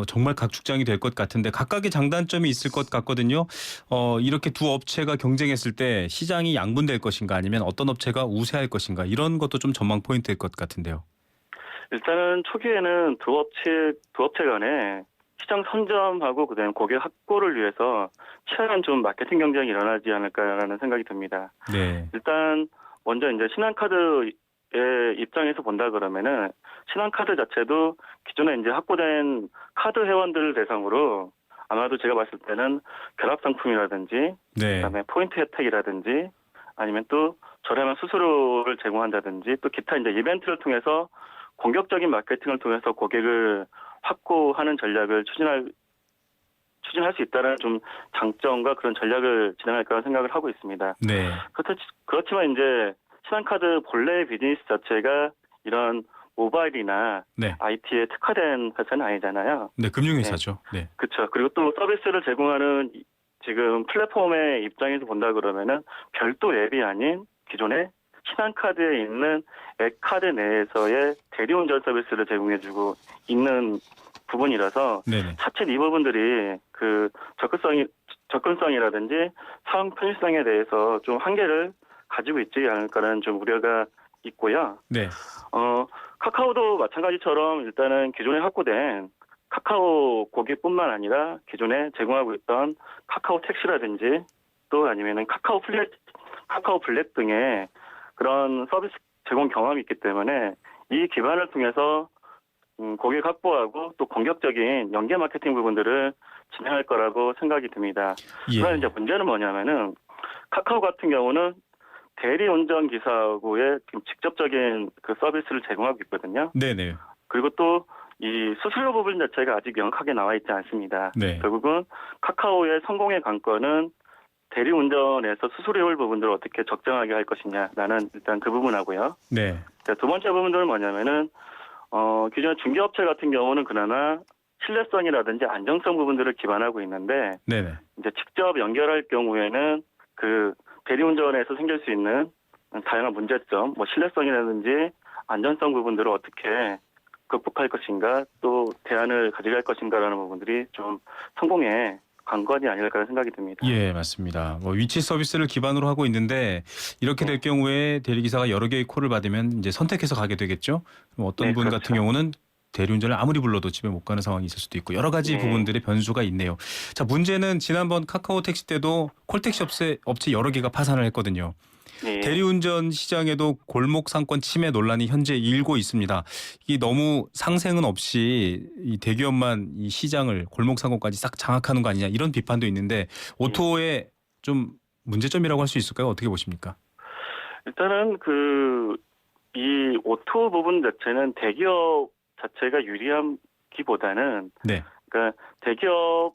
정말 각축장이 될 것 같은데 각각의 장단점이 있을 것 같거든요. 이렇게 두 업체가 경쟁했을 때 시장이 양분될 것인가 아니면 어떤 업체가 우세할 것인가 이런 것도 좀 전망 포인트일 것 같은데요. 일단은 초기에는 두 업체 간에 시장 선점하고 그다음에 고객 확보를 위해서 치열한 좀 마케팅 경쟁이 일어나지 않을까라는 생각이 듭니다. 네, 일단 먼저 이제 신한카드의 입장에서 본다 그러면은 신한카드 자체도 기존에 이제 확보된 카드 회원들을 대상으로 아마도 제가 봤을 때는 결합 상품이라든지 네, 그다음에 포인트 혜택이라든지 아니면 또 저렴한 수수료를 제공한다든지 또 기타 이제 이벤트를 통해서 공격적인 마케팅을 통해서 고객을 확보하는 전략을 추진할 수 있다는 좀 장점과 그런 전략을 진행할 거라는 생각을 하고 있습니다. 네, 그렇지만 이제 신한카드 본래의 비즈니스 자체가 이런 모바일이나 네, IT에 특화된 회사는 아니잖아요. 네, 금융회사죠. 네, 그렇죠. 그리고 또 서비스를 제공하는 지금 플랫폼의 입장에서 본다 그러면은 별도 앱이 아닌 기존의 신한카드에 있는 액카드 내에서의 대리운전 서비스를 제공해주고 있는 부분이라서 네, 차츰 이 부분들이 그 접근성이라든지 사용 편의성에 대해서 좀 한계를 가지고 있지 않을까라는 좀 우려가 있고요. 네, 카카오도 마찬가지처럼 일단은 기존에 확보된 카카오 고객뿐만 아니라 기존에 제공하고 있던 카카오 택시라든지 또 아니면은 카카오 블랙 등의 그런 서비스 제공 경험이 있기 때문에 이 기반을 통해서 고객 확보하고 또 공격적인 연계 마케팅 부분들을 진행할 거라고 생각이 듭니다. 예. 그러나 이제 문제는 뭐냐면은 카카오 같은 경우는 대리운전 기사하고의 직접적인 그 서비스를 제공하고 있거든요. 네, 네, 그리고 또 이 수수료 부분 자체가 아직 명확하게 나와 있지 않습니다. 네, 결국은 카카오의 성공의 관건은 대리운전에서 수수료율 부분들을 어떻게 적정하게 할 것이냐라는 일단 그 부분하고요. 네, 두 번째 부분들은 뭐냐면은 기존의 중개업체 같은 경우는 그나마 신뢰성이라든지 안정성 부분들을 기반하고 있는데 네네. 이제 직접 연결할 경우에는 그 대리운전에서 생길 수 있는 다양한 문제점, 뭐 신뢰성이라든지 안전성 부분들을 어떻게 극복할 것인가, 또 대안을 가져갈 것인가라는 부분들이 좀 성공의 관건이 아닐까 생각이 듭니다. 예, 맞습니다. 뭐 위치 서비스를 기반으로 하고 있는데 이렇게 될 경우에 대리기사가 여러 개의 콜을 받으면 이제 선택해서 가게 되겠죠. 그럼 어떤 네, 분 그렇죠. 같은 경우는 대리운전을 아무리 불러도 집에 못 가는 상황이 있을 수도 있고 여러 가지 네. 부분들의 변수가 있네요. 자, 문제는 지난번 카카오 택시 때도 콜택시 업체 여러 개가 파산을 했거든요. 네. 대리운전 시장에도 골목 상권 침해 논란이 현재 일고 있습니다. 이 너무 상생은 없이 이 대기업만 이 시장을 골목 상권까지 싹 장악하는 거 아니냐 이런 비판도 있는데 오토의 좀 문제점이라고 할 수 있을까요? 어떻게 보십니까? 일단은 이 오토 부분 자체는 대기업 자체가 유리함기보다는 네. 그러니까 대기업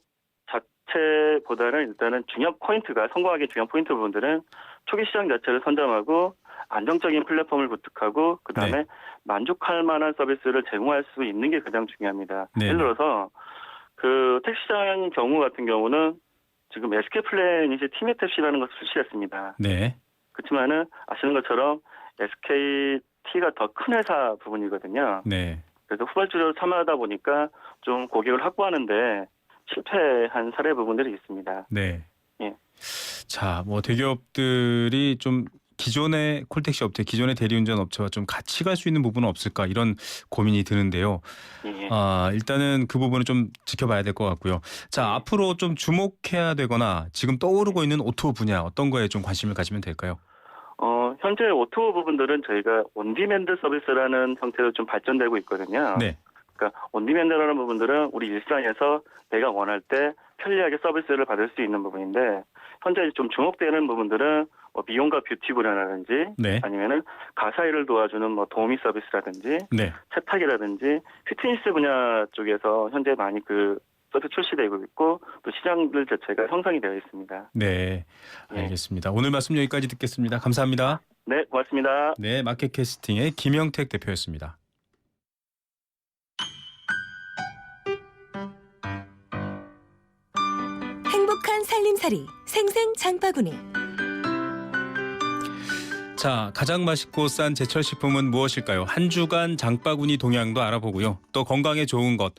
자체보다는 일단은 중요한 포인트가 성공하기 중요한 포인트 부분들은 초기 시장 자체를 선점하고 안정적인 플랫폼을 구축하고 그다음에 네. 만족할 만한 서비스를 제공할 수 있는 게 가장 중요합니다. 네. 예를 들어서 그 택시장 경우 같은 경우는 지금 SK 플래닛이 티맵택시라는 것을 출시했습니다. 네. 그렇지만은 아시는 것처럼 SKT가 더 큰 회사 부분이거든요. 네. 그래서 후발주를 참여하다 보니까 좀 고객을 확보하는데 실패한 사례 부분들이 있습니다. 네. 예. 자, 뭐 대기업들이 좀 기존의 콜택시 업체, 기존의 대리운전 업체와 좀 같이 갈 수 있는 부분은 없을까 이런 고민이 드는데요. 예. 일단은 그 부분을 좀 지켜봐야 될 것 같고요. 자, 앞으로 좀 주목해야 되거나 지금 떠오르고 있는 오토 분야 어떤 거에 좀 관심을 가지면 될까요? 현재 오토 부분들은 저희가 온디맨드 서비스라는 형태로 좀 발전되고 있거든요. 네. 그러니까 온디맨드라는 부분들은 우리 일상에서 내가 원할 때 편리하게 서비스를 받을 수 있는 부분인데 현재 좀 주목되는 부분들은 뭐 미용과 뷰티 분야라든지 네. 아니면은 가사 일을 도와주는 뭐 도우미 서비스라든지 네. 세탁이라든지 피트니스 분야 쪽에서 현재 많이 서비스 출시되고 있고 또 시장들 자체가 형성이 되어 있습니다. 네. 네. 알겠습니다. 오늘 말씀 여기까지 듣겠습니다. 감사합니다. 네, 고맙습니다. 네, 마켓캐스팅의 김영택 대표였습니다. 행복한 살림살이 생생 장바구니. 자, 가장 맛있고 싼 제철 식품은 무엇일까요? 한 주간 장바구니 동향도 알아보고요. 또 건강에 좋은 것,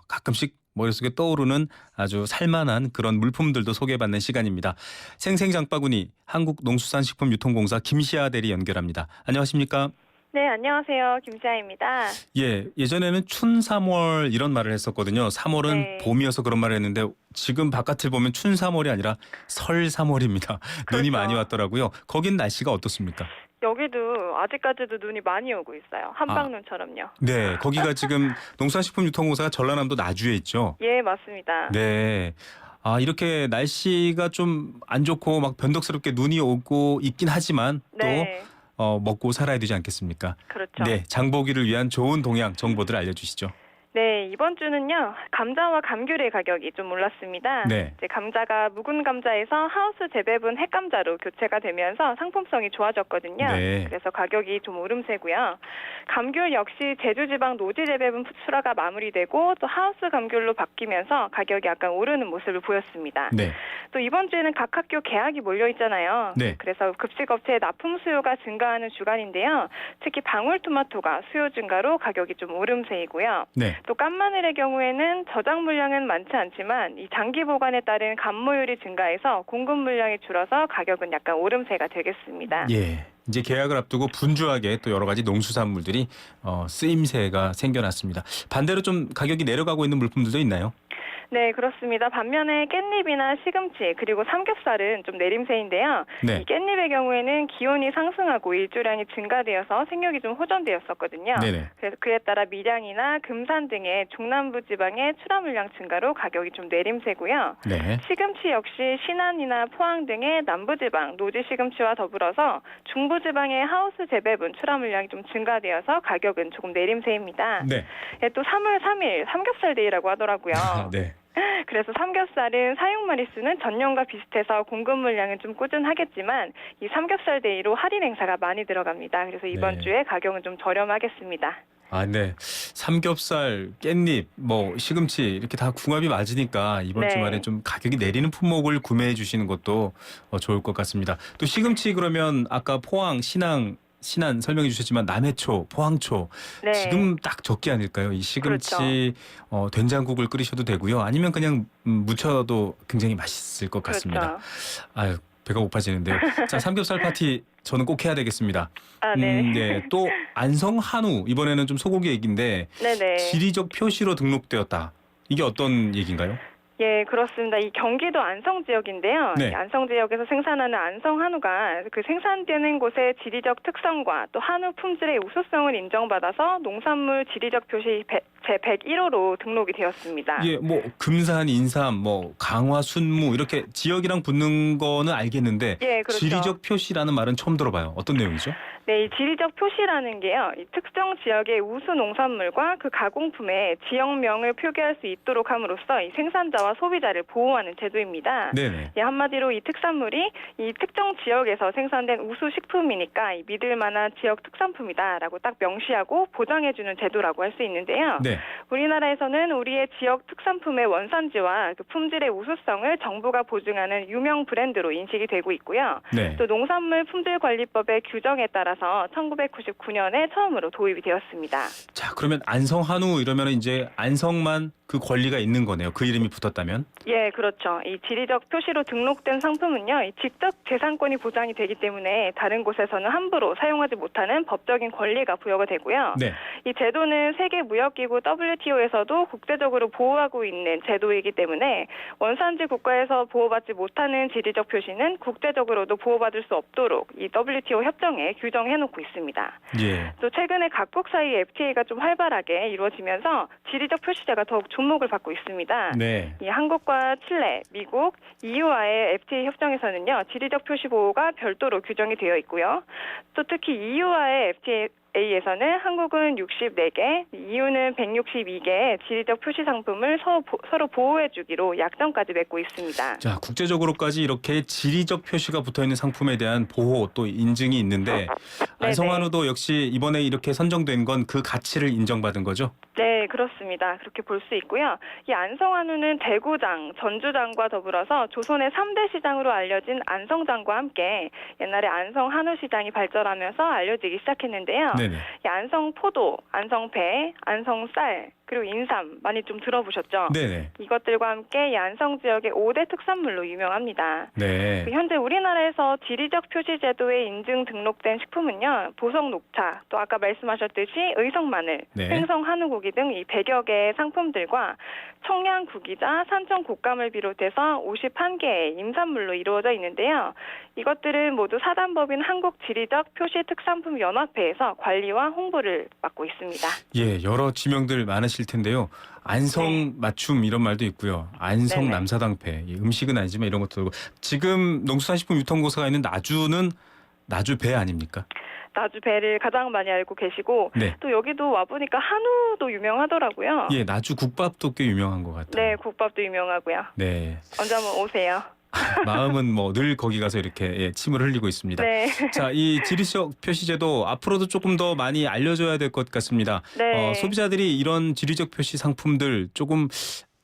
가끔씩 머릿속에 떠오르는 아주 살만한 그런 물품들도 소개받는 시간입니다. 생생 장바구니 한국농수산식품유통공사 김시아 대리 연결합니다. 안녕하십니까? 네, 안녕하세요. 김시아입니다. 예, 예전에는 춘 3월 이런 말을 했었거든요. 3월은 네. 봄이어서 그런 말을 했는데 지금 바깥을 보면 춘 3월이 아니라 설 3월입니다. 눈이 그렇죠. 많이 왔더라고요. 거긴 날씨가 어떻습니까? 여기도 아직까지도 눈이 많이 오고 있어요. 한방눈처럼요. 네, 거기가 지금 농수산식품유통공사가 전라남도 나주에 있죠. 예, 맞습니다. 네. 이렇게 날씨가 좀 안 좋고 막 변덕스럽게 눈이 오고 있긴 하지만 네. 또 먹고 살아야 되지 않겠습니까? 그렇죠. 네, 장보기를 위한 좋은 동향 정보들 알려주시죠. 네, 이번 주는요. 감자와 감귤의 가격이 좀 올랐습니다. 네. 이제 감자가 묵은 감자에서 하우스 재배분 핵감자로 교체가 되면서 상품성이 좋아졌거든요. 네. 그래서 가격이 좀 오름세고요. 감귤 역시 제주지방 노지 재배분 출하가 마무리되고 또 하우스 감귤로 바뀌면서 가격이 약간 오르는 모습을 보였습니다. 네. 또 이번 주에는 각 학교 개학이 몰려 있잖아요. 네. 그래서 급식업체의 납품 수요가 증가하는 주간인데요. 특히 방울토마토가 수요 증가로 가격이 좀 오름세이고요. 네. 또 깐마늘의 경우에는 저장 물량은 많지 않지만 이 장기 보관에 따른 감모율이 증가해서 공급 물량이 줄어서 가격은 약간 오름세가 되겠습니다. 예. 이제 개학을 앞두고 분주하게 또 여러 가지 농수산물들이 쓰임새가 생겨났습니다. 반대로 좀 가격이 내려가고 있는 물품들도 있나요? 네, 그렇습니다. 반면에 깻잎이나 시금치 그리고 삼겹살은 좀 내림세인데요. 네. 이 깻잎의 경우에는 기온이 상승하고 일조량이 증가되어서 생육이 좀 호전되었었거든요. 네네. 그래서 그에 따라 밀양이나 금산 등의 중남부 지방의 출하 물량 증가로 가격이 좀 내림세고요. 네. 시금치 역시 신안이나 포항 등의 남부지방 노지 시금치와 더불어서 중부지방의 하우스 재배분 출하 물량이 좀 증가되어서 가격은 조금 내림세입니다. 네. 네, 또 3월 3일 삼겹살 데이라고 하더라고요. 네. 그래서 삼겹살은 사육 마리수는 전년과 비슷해서 공급 물량은 좀 꾸준하겠지만 이 삼겹살 데이로 할인 행사가 많이 들어갑니다. 그래서 이번 네. 주에 가격은 좀 저렴하겠습니다. 아, 네. 삼겹살, 깻잎, 뭐 시금치 이렇게 다 궁합이 맞으니까 이번 네. 주말에 좀 가격이 내리는 품목을 구매해 주시는 것도 좋을 것 같습니다. 또 시금치 그러면 아까 포항, 신안 설명해 주셨지만 남해초, 포항초 네. 지금 딱 적기 아닐까요? 이 시금치 된장국을 끓이셔도 되고요. 아니면 그냥 무쳐도 굉장히 맛있을 것 같습니다. 그렇죠. 아유, 배가 고파지는데요. 자, 삼겹살 파티 저는 꼭 해야 되겠습니다. 아, 네. 네. 또 안성 한우 이번에는 좀 소고기 얘기인데 네네. 지리적 표시로 등록되었다. 이게 어떤 얘기인가요? 예, 그렇습니다. 이 경기도 안성 지역인데요. 네. 이 안성 지역에서 생산하는 안성 한우가 그 생산되는 곳의 지리적 특성과 또 한우 품질의 우수성을 인정받아서 농산물 지리적 표시 제101호로 등록이 되었습니다. 예, 뭐 금산, 인삼, 뭐 강화, 순무 이렇게 지역이랑 붙는 거는 알겠는데 예, 그렇죠. 지리적 표시라는 말은 처음 들어봐요. 어떤 내용이죠? 네, 이 지리적 표시라는 게요. 이 특정 지역의 우수 농산물과 그 가공품의 지역명을 표기할 수 있도록 함으로써 이 생산자와 소비자를 보호하는 제도입니다. 네네. 예, 한마디로 이 특산물이 이 특정 지역에서 생산된 우수 식품이니까 이 믿을 만한 지역 특산품이다라고 딱 명시하고 보장해주는 제도라고 할 수 있는데요. 네. 우리나라에서는 우리의 지역 특산품의 원산지와 그 품질의 우수성을 정부가 보증하는 유명 브랜드로 인식이 되고 있고요. 네. 또 농산물 품질관리법의 규정에 따라서 1999년에 처음으로 도입이 되었습니다. 자, 그러면 안성 한우 이러면 이제 안성만 그 권리가 있는 거네요. 그 이름이 붙었다면? 예, 그렇죠. 이 지리적 표시로 등록된 상품은요, 이 직접 재산권이 보장이 되기 때문에 다른 곳에서는 함부로 사용하지 못하는 법적인 권리가 부여가 되고요. 네. 이 제도는 세계무역기구 WTO에서도 국제적으로 보호하고 있는 제도이기 때문에 원산지 국가에서 보호받지 못하는 지리적 표시는 국제적으로도 보호받을 수 없도록 이 WTO 협정에 규정해놓고 있습니다. 예. 또 최근에 각국 사이 FTA가 좀 활발하게 이루어지면서 지리적 표시제가 더욱 주목을 받고 있습니다. 네. 이 한국과 칠레, 미국, EU와의 FTA 협정에서는요, 지리적 표시 보호가 별도로 규정이 되어 있고요. 또 특히 EU와의 FTA에서는 한국은 64개, EU는 162개의 지리적 표시 상품을 서로 보호해주기로 약정까지 맺고 있습니다. 자, 국제적으로까지 이렇게 지리적 표시가 붙어있는 상품에 대한 보호 또 인증이 있는데 안성 한우도 역시 이번에 이렇게 선정된 건 그 가치를 인정받은 거죠? 네, 그렇습니다. 그렇게 볼 수 있고요. 이 안성 한우는 대구장, 전주장과 더불어서 조선의 3대 시장으로 알려진 안성장과 함께 옛날에 안성 한우 시장이 발전하면서 알려지기 시작했는데요. 네네. 이 안성 포도, 안성 배, 안성 쌀, 그리고 인삼 많이 좀 들어보셨죠? 네네. 이것들과 함께 이 안성 지역의 5대 특산물로 유명합니다. 네. 현재 우리나라에서 지리적 표시 제도에 인증 등록된 식품은요, 보성 녹차, 또 아까 말씀하셨듯이 의성 마늘, 네. 생성 한우고기 등 이 100여 개의 상품들과 청양 구기자, 산청 곶감을 비롯해서 51개의 임산물로 이루어져 있는데요. 이것들은 모두 사단법인 한국지리적 표시 특산품 연합회에서 관리와 홍보를 맡고 있습니다. 예, 여러 지명들 많으실 텐데요. 안성 맞춤 이런 말도 있고요. 안성 네네. 남사당패, 음식은 아니지만 이런 것도 있고. 지금 농수산식품유통공사가 있는 나주는 나주배 아닙니까? 나주 배를 가장 많이 알고 계시고 네. 또 여기도 와보니까 한우도 유명하더라고요. 예, 나주 국밥도 꽤 유명한 것 같아요. 네, 국밥도 유명하고요. 네. 언제 한번 오세요. 마음은 뭐 늘 거기 가서 이렇게 침을 흘리고 있습니다. 네. 자, 이 지리적 표시제도 앞으로도 조금 더 많이 알려줘야 될 것 같습니다. 네. 소비자들이 이런 지리적 표시 상품들 조금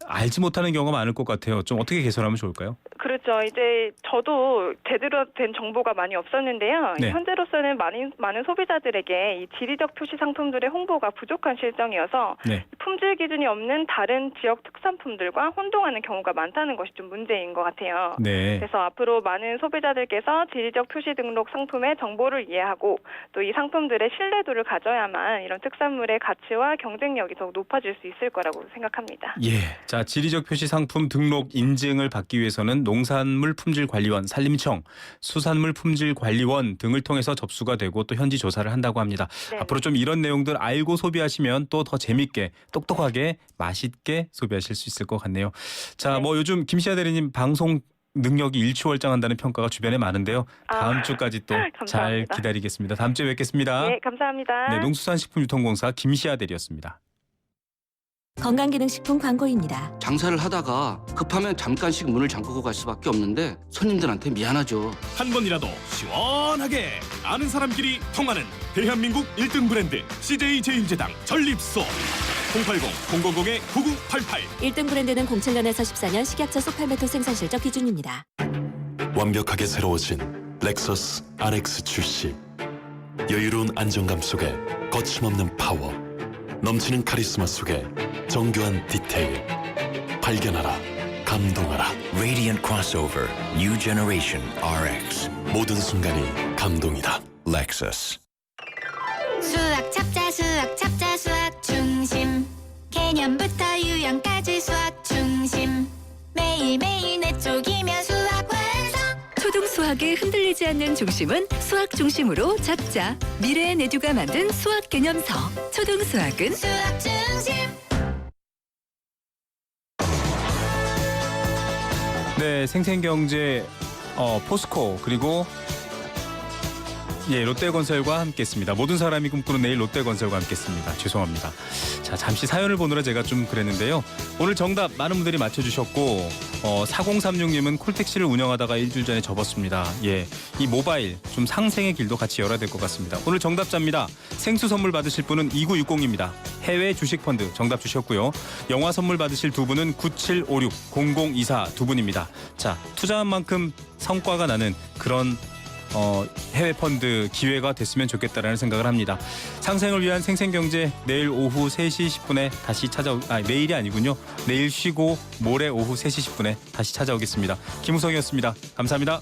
알지 못하는 경우가 많을 것 같아요. 좀 어떻게 개선하면 좋을까요? 그렇죠. 이제 저도 제대로 된 정보가 많이 없었는데요. 네. 현재로서는 많은 소비자들에게 이 지리적 표시 상품들의 홍보가 부족한 실정이어서 네. 품질 기준이 없는 다른 지역 특산품들과 혼동하는 경우가 많다는 것이 좀 문제인 것 같아요. 네. 그래서 앞으로 많은 소비자들께서 지리적 표시 등록 상품의 정보를 이해하고 또 이 상품들의 신뢰도를 가져야만 이런 특산물의 가치와 경쟁력이 더욱 높아질 수 있을 거라고 생각합니다. 예. 자, 지리적 표시 상품 등록 인증을 받기 위해서는 농산물 품질관리원, 산림청, 수산물 품질관리원 등을 통해서 접수가 되고 또 현지 조사를 한다고 합니다. 네. 앞으로 좀 이런 내용들 알고 소비하시면 또 더 재밌게 똑똑하게 맛있게 소비하실 수 있을 것 같네요. 자, 네. 뭐 요즘 김시아 대리님 방송 능력이 일취월장한다는 평가가 주변에 많은데요. 다음 주까지 또 잘 감사합니다. 기다리겠습니다. 다음 주에 뵙겠습니다. 네, 감사합니다. 네, 농수산식품유통공사 김시아 대리였습니다. 건강기능식품 광고입니다. 장사를 하다가 급하면 잠깐씩 문을 잠그고 갈 수밖에 없는데 손님들한테 미안하죠. 한 번이라도 시원하게 아는 사람끼리 통하는 대한민국 1등 브랜드 CJ 제일제당 전립소 080-000-9988 1등 브랜드는 07년에서 14년 식약처 소팔메토 생산 실적 기준입니다. 완벽하게 새로워진 렉서스 RX 출시. 여유로운 안정감 속에 거침없는 파워, 넘치는 카리스마 속에 정교한 디테일. 발견하라, 감동하라. Radiant crossover, new generation RX. 모든 순간이 감동이다. Lexus. 수학 찹자 수학 중심. 개념부터 유형까지 수학 중심. 매일매일 내 쪽이면 수학 완성. 초등 수학에 흔들리지 않는 중심은 수학 중심으로 잡자. 미래의 내두가 만든 수학 개념서. 초등 수학은 수학 중심. 네, 생생경제 포스코 그리고 롯데건설과 함께했습니다. 모든 사람이 꿈꾸는 내일 롯데건설과 함께했습니다. 죄송합니다. 자, 잠시 사연을 보느라 제가 좀 그랬는데요. 오늘 정답 많은 분들이 맞춰주셨고 4036님은 콜택시를 운영하다가 일주일 전에 접었습니다. 이 모바일 좀 상생의 길도 같이 열어야 될 것 같습니다. 오늘 정답자입니다. 생수 선물 받으실 분은 2960입니다. 해외 주식펀드 정답 주셨고요. 영화 선물 받으실 두 분은 9756-0024 두 분입니다. 자, 투자한 만큼 성과가 나는 그런 해외 펀드 기회가 됐으면 좋겠다라는 생각을 합니다. 상생을 위한 생생경제 내일 오후 3시 10분에 다시 내일이 아니군요. 내일 쉬고 모레 오후 3시 10분에 다시 찾아오겠습니다. 김우성이었습니다. 감사합니다.